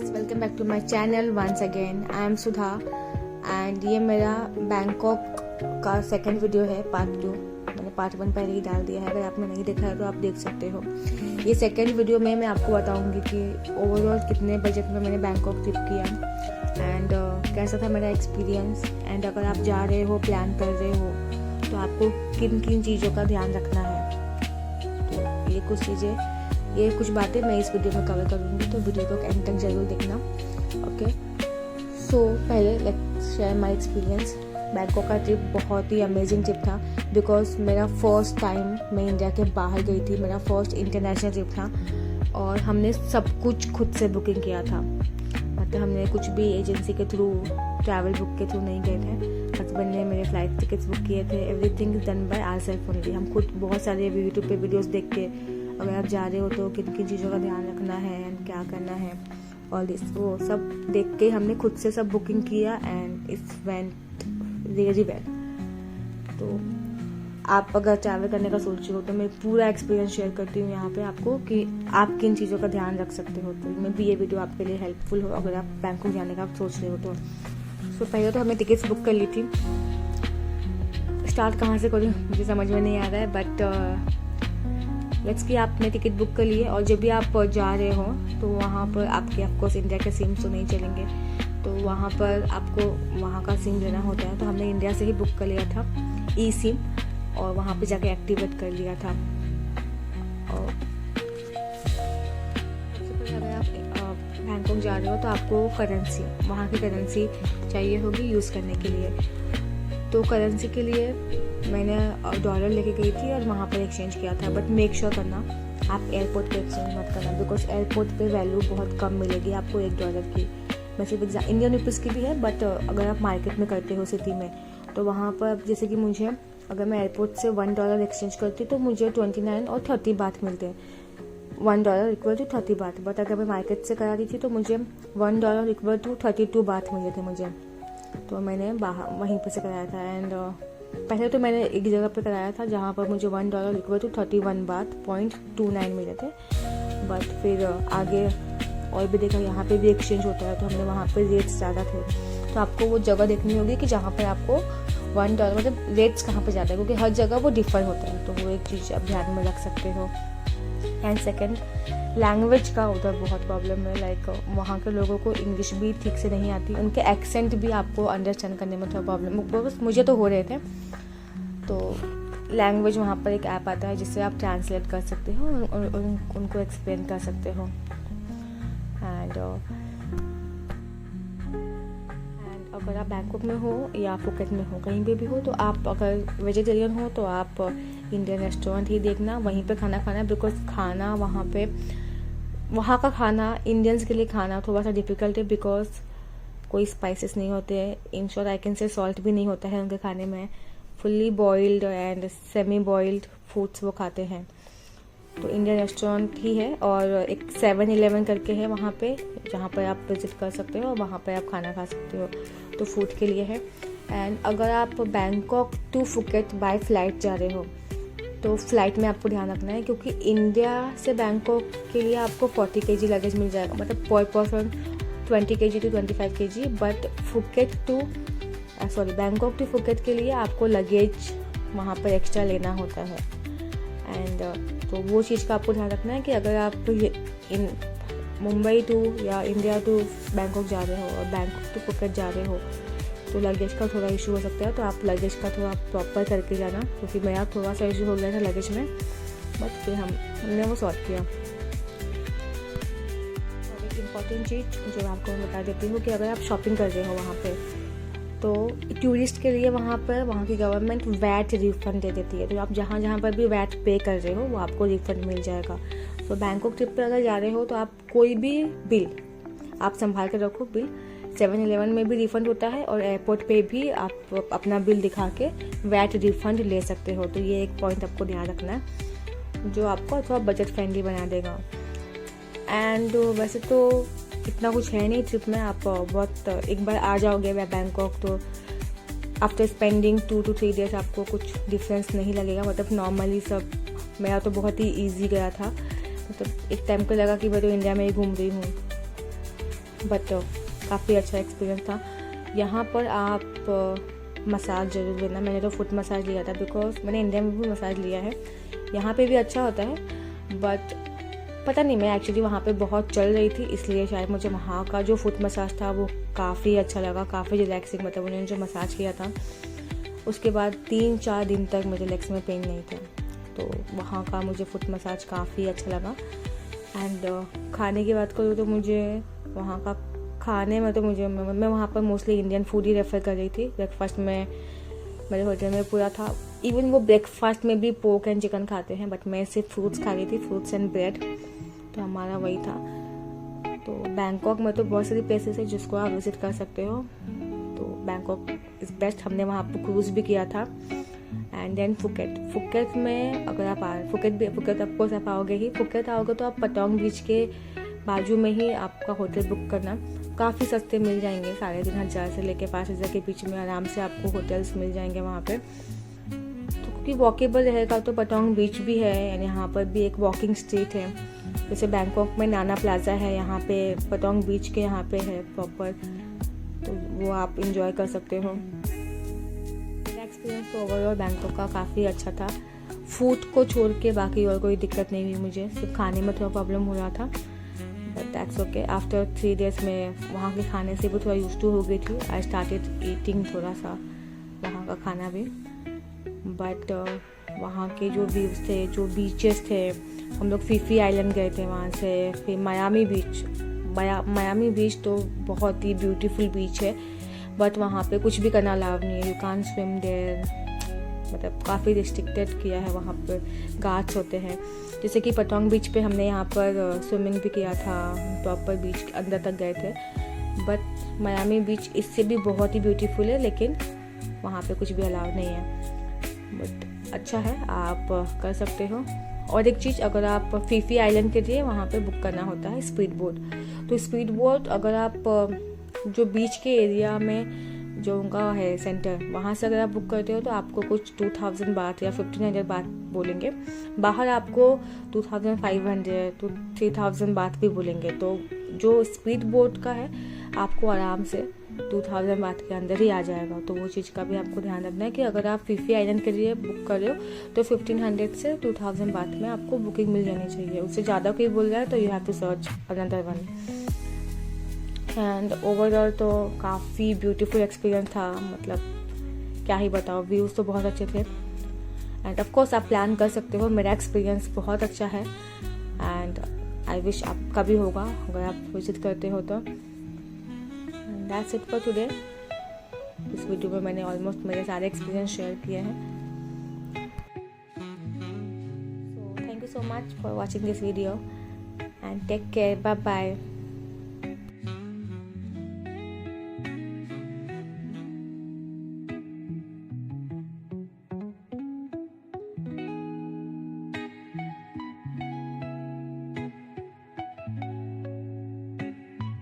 Guys, welcome back to my channel once again. I am Sudha and ये मेरा Bangkok का second video है, part 2। मैंने पार्ट 1 पहले ही डाल दिया है, अगर आपने नहीं देखा है तो आप देख सकते हो। ये सेकंड वीडियो में मैं आपको बताऊंगी कि ओवरऑल कितने बजट में मैंने बैंकॉक ट्रिप किया एंड कैसा था मेरा एक्सपीरियंस। एंड अगर आप जा रहे हो, प्लान कर रहे हो, तो आपको किन किन चीज़ों का ध्यान रखना है। तो ये कुछ बातें मैं इस वीडियो में कवर करूँगी, तो वीडियो को एंड तक जरूर देखना। ओके, सो पहले let's share my experience. Bangkok का ट्रिप बहुत ही अमेजिंग ट्रिप था, बिकॉज मेरा फर्स्ट टाइम मैं इंडिया के बाहर गई थी, मेरा फर्स्ट इंटरनेशनल ट्रिप था और हमने सब कुछ खुद से बुकिंग किया था। मतलब हमने कुछ भी एजेंसी के थ्रू, ट्रैवल बुक के थ्रू नहीं गए थे। हस्बैंड ने मेरे फ्लाइट टिकट्स बुक किए थे। Everything is done by ourselves only. हम खुद बहुत सारे यूट्यूब पे वीडियोस देख के, अगर आप जा रहे हो तो किन किन चीज़ों का ध्यान रखना है एंड क्या करना है, और दिस वो सब देख के हमने खुद से सब बुकिंग किया and it's went really well. तो आप अगर ट्रैवल करने का सोच रहे हो तो मैं पूरा एक्सपीरियंस शेयर करती हूँ यहाँ पे आपको कि आप किन चीज़ों का ध्यान रख सकते हो। तो मैं भी ये वीडियो आपके लिए हेल्पफुल हो अगर आप बैंकॉक जाने का सोच रहे हो तो। पहले तो हमने टिकट्स बुक कर ली थी। स्टार्ट कहाँ से करूँ मुझे समझ में नहीं आ रहा है, बट लेट्स कि आपने टिकट बुक कर लिए और जब भी आप जा रहे हो तो वहाँ पर आपके ऑफकोर्स इंडिया के सिम तो नहीं चलेंगे, तो वहाँ पर आपको वहाँ का सिम लेना होता है। तो हमने इंडिया से ही बुक कर लिया था ई सिम और वहाँ पे जाके एक्टिवेट कर लिया था। और सबसे पहले अगर आप बैंकॉक जा रहे हो तो आपको करेंसी, वहाँ की करेंसी चाहिए होगी यूज़ करने के लिए। तो करेंसी के लिए मैंने डॉलर लेके गई थी और वहाँ पर एक्सचेंज किया था, बट मेक श्योर करना आप एयरपोर्ट पे एक्सचेंज मत करना, बिकॉज एयरपोर्ट पे वैल्यू बहुत कम मिलेगी आपको $1 की। वैसे इंडियन रुपीज़ की भी है, बट अगर आप मार्केट में करते हो सिटी में तो वहाँ पर जैसे कि मुझे, अगर मैं एयरपोर्ट से $1 एक्सचेंज करती तो मुझे 29 और 30 बात मिलते हैं। $1 इक्वल टू 30 बात। बट अगर मैं मार्केट से करा रही थी तो मुझे $1 इक्वल टू 32 बात मिले थे मुझे। तो मैंने बाहर वहीं पर से कराया था। एंड पहले तो मैंने एक जगह पे कराया था जहाँ पर मुझे $1 इक्वल टू 31 बात .29 मिले थे। बट फिर आगे और भी देखा, यहाँ पे भी एक्सचेंज होता है, तो हमने वहाँ पे रेट्स ज़्यादा थे। तो आपको वो जगह देखनी होगी कि जहाँ पर आपको $1 मतलब रेट्स कहाँ पर ज़्यादा है, क्योंकि हर जगह वो डिफर होता है। तो वो एक चीज़ आप ध्यान में रख सकते हो। एंड सेकेंड, लैंग्वेज का उधर बहुत प्रॉब्लम है। लाइक वहाँ के लोगों को इंग्लिश भी ठीक से नहीं आती, उनके एक्सेंट भी आपको अंडरस्टैंड करने में थोड़ा प्रॉब्लम, बस मुझे तो हो रहे थे। तो लैंग्वेज वहाँ पर एक ऐप आता है जिससे आप ट्रांसलेट कर सकते हो और उनको एक्सप्लेन कर सकते हो। एंड अगर आप बैंकॉक में हो या फुकेट में हो, कहीं पे भी हो, तो आप अगर वेजिटेरियन हो तो आप इंडियन रेस्टोरेंट ही देखना, वहीं पे खाना खाना। बिकॉज खाना वहाँ का खाना इंडियंस के लिए खाना थोड़ा सा डिफ़िकल्ट है, बिकॉज कोई स्पाइसेस नहीं होते हैं। In short I can say salt भी नहीं होता है उनके खाने में। Fully boiled and semi boiled foods वो खाते हैं। तो इंडियन रेस्टोरेंट ही है और एक 7-Eleven करके है वहाँ पे, जहाँ पर आप विजिट कर सकते हो और वहाँ पर आप खाना खा सकते हो। तो फूड के लिए है। एंड अगर आप Bangkok to Phuket by flight जा रहे हो तो फ्लाइट में आपको ध्यान रखना है, क्योंकि इंडिया से बैंकॉक के लिए आपको 40 kg लगेज मिल जाएगा, मतलब per person 20 kg to 25 kg। But Bangkok to Phuket के लिए आपको लगेज वहाँ पर एक्स्ट्रा लेना होता है। एंड तो वो चीज़ का आपको ध्यान रखना है कि अगर आप मुंबई टू या इंडिया टू बैंकॉक जा रहे हो और बैंकॉक टू फुकेट जा रहे हो तो लगेज का थोड़ा इशू हो सकता है। तो आप लगेज का थोड़ा प्रॉपर करके जाना, क्योंकि मेरा थोड़ा सा इशू हो गया था लगेज में, बट फिर हमने वो सॉल्व किया। और एक इम्पॉर्टेंट चीज़ जो आपको मैं बता देती हूँ कि अगर आप शॉपिंग कर रहे हो वहाँ पे, तो टूरिस्ट के लिए वहाँ की गवर्नमेंट वैट रिफंड दे देती है। तो आप जहाँ पर भी वैट पे कर रहे हो वो आपको रिफंड मिल जाएगा। तो बैंकॉक ट्रिप पर अगर जा रहे हो तो आप कोई भी बिल आप संभाल कर रखो। बिल 7-Eleven में भी रिफ़ंड होता है और एयरपोर्ट पे भी आप अपना बिल दिखा के वैट रिफ़ंड ले सकते हो। तो ये एक पॉइंट आपको ध्यान रखना है जो आपको थोड़ा बजट फ्रेंडली बना देगा। एंड वैसे तो इतना कुछ है नहीं ट्रिप में, आप बहुत एक बार आ जाओगे बैंकॉक तो आफ्टर स्पेंडिंग 2 to 3 days आपको कुछ डिफरेंस नहीं लगेगा। मतलब नॉर्मली सब, मेरा तो बहुत ही ईजी गया था। मतलब एक टाइम को लगा कि मैं तो इंडिया में ही घूम रही हूँ। बट काफ़ी अच्छा एक्सपीरियंस था। यहाँ पर आप मसाज ज़रूर लेना। मैंने तो फुट मसाज लिया था बिकॉज मैंने इंडिया में भी मसाज लिया है, यहाँ पे भी अच्छा होता है, बट पता नहीं, मैं एक्चुअली वहाँ पे बहुत चल रही थी इसलिए शायद मुझे वहाँ का जो फुट मसाज था वो काफ़ी अच्छा लगा, काफ़ी रिलैक्सिंग। मतलब उन्होंने जो मसाज किया था उसके बाद 3-4 दिन तक मुझे लेग्स में पेन नहीं था, तो वहाँ का मुझे फुट मसाज काफ़ी अच्छा लगा। एंड खाने की बात करूँ तो मुझे वहाँ का खाने में तो मैं वहाँ पर मोस्टली इंडियन फूड ही रेफ़र कर रही थी। ब्रेकफास्ट में मेरे होटल में पूरा था, इवन वो ब्रेकफास्ट में भी पोर्क एंड चिकन खाते हैं, बट मैं सिर्फ फ्रूट्स खा रही थी, फ्रूट्स एंड ब्रेड, तो हमारा वही था। तो बैंकॉक में तो बहुत सारी प्लेसेस है जिसको आप विज़िट कर सकते हो, तो बैंकॉक इज़ बेस्ट। हमने वहाँ पर क्रूज़ भी किया था। एंड देन फुकेट में अगर आप फुकेट ऑफकोर्स आप आओगे ही। फुकेट आओगे तो आप पटोंग बीच के बाजू में ही आपका होटल बुक करना, काफ़ी सस्ते मिल जाएंगे। 3,500 से लेके 5,000 के बीच में आराम से आपको होटल्स मिल जाएंगे वहाँ पे। तो क्योंकि वॉकेबल रहेगा तो पटोंग बीच भी है, यानी यहाँ पर भी एक वॉकिंग स्ट्रीट है। जैसे बैंकॉक में नाना प्लाजा है, यहाँ पे पटोंग बीच के यहाँ पे है प्रॉपर, तो वो आप इंजॉय कर सकते हो। एक्सपीरियंस तो ओवरऑल बैंकॉक का काफ़ी अच्छा था। फूड को छोड़ के बाकी और कोई दिक्कत नहीं हुई मुझे, सिर्फ खाने में थोड़ा प्रॉब्लम हो रहा था, but that's okay. After 3 days में वहाँ के खाने से भी थोड़ा यूज टू हो गई थी। आई स्टार्टेड ईटिंग थोड़ा सा वहाँ का खाना भी, बट वहाँ के जो व्यूज़ थे, जो बीचेस थे, हम लोग फीफी आइलैंड गए थे वहाँ से, फिर मायामी बीच तो बहुत ही ब्यूटीफुल बीच है, बट वहाँ पे कुछ भी करना अलाउ नहीं है, यू कांट स्विम देयर, मतलब काफ़ी रिस्ट्रिक्टेड किया है। वहाँ पर गार्ड्स होते हैं। जैसे कि पटोंग बीच पे हमने यहाँ पर स्विमिंग भी किया था, प्रॉपर बीच के अंदर तक गए थे, बट मायामी बीच इससे भी बहुत ही ब्यूटीफुल है, लेकिन वहाँ पे कुछ भी अलाउ नहीं है, बट अच्छा है, आप कर सकते हो। और एक चीज़, अगर आप फीफी आइलैंड के लिए वहाँ पे बुक करना होता है स्पीड बोट, तो स्पीड बोट अगर आप जो बीच के एरिया में जो उनका है सेंटर, वहाँ से अगर आप बुक करते हो तो आपको कुछ 2,000 बात या 1,500 बात बोलेंगे। बाहर आपको 2,500 to 3,000 बात भी बोलेंगे। तो जो स्पीड बोट का है आपको आराम से 2,000 बात के अंदर ही आ जाएगा। तो वो चीज़ का भी आपको ध्यान रखना है कि अगर आप फीफी आइलैंड के लिए बुक कर रहे हो तो 1,500 से 2,000 बात में आपको बुकिंग मिल जानी चाहिए। उससे ज़्यादा कोई बोल रहा है तो you have to search another one. And overall तो काफ़ी ब्यूटीफुल एक्सपीरियंस था, मतलब क्या ही बताओ, व्यूज़ तो बहुत अच्छे थे। एंड ऑफ कोर्स आप प्लान कर सकते हो, मेरा एक्सपीरियंस बहुत अच्छा है एंड आई विश आपका भी होगा अगर आप विजिट करते हो तो। That's it for today. इस वीडियो में मैंने ऑलमोस्ट मेरे सारे एक्सपीरियंस शेयर किए हैं। So thank you so much for watching this video and take care, bye bye.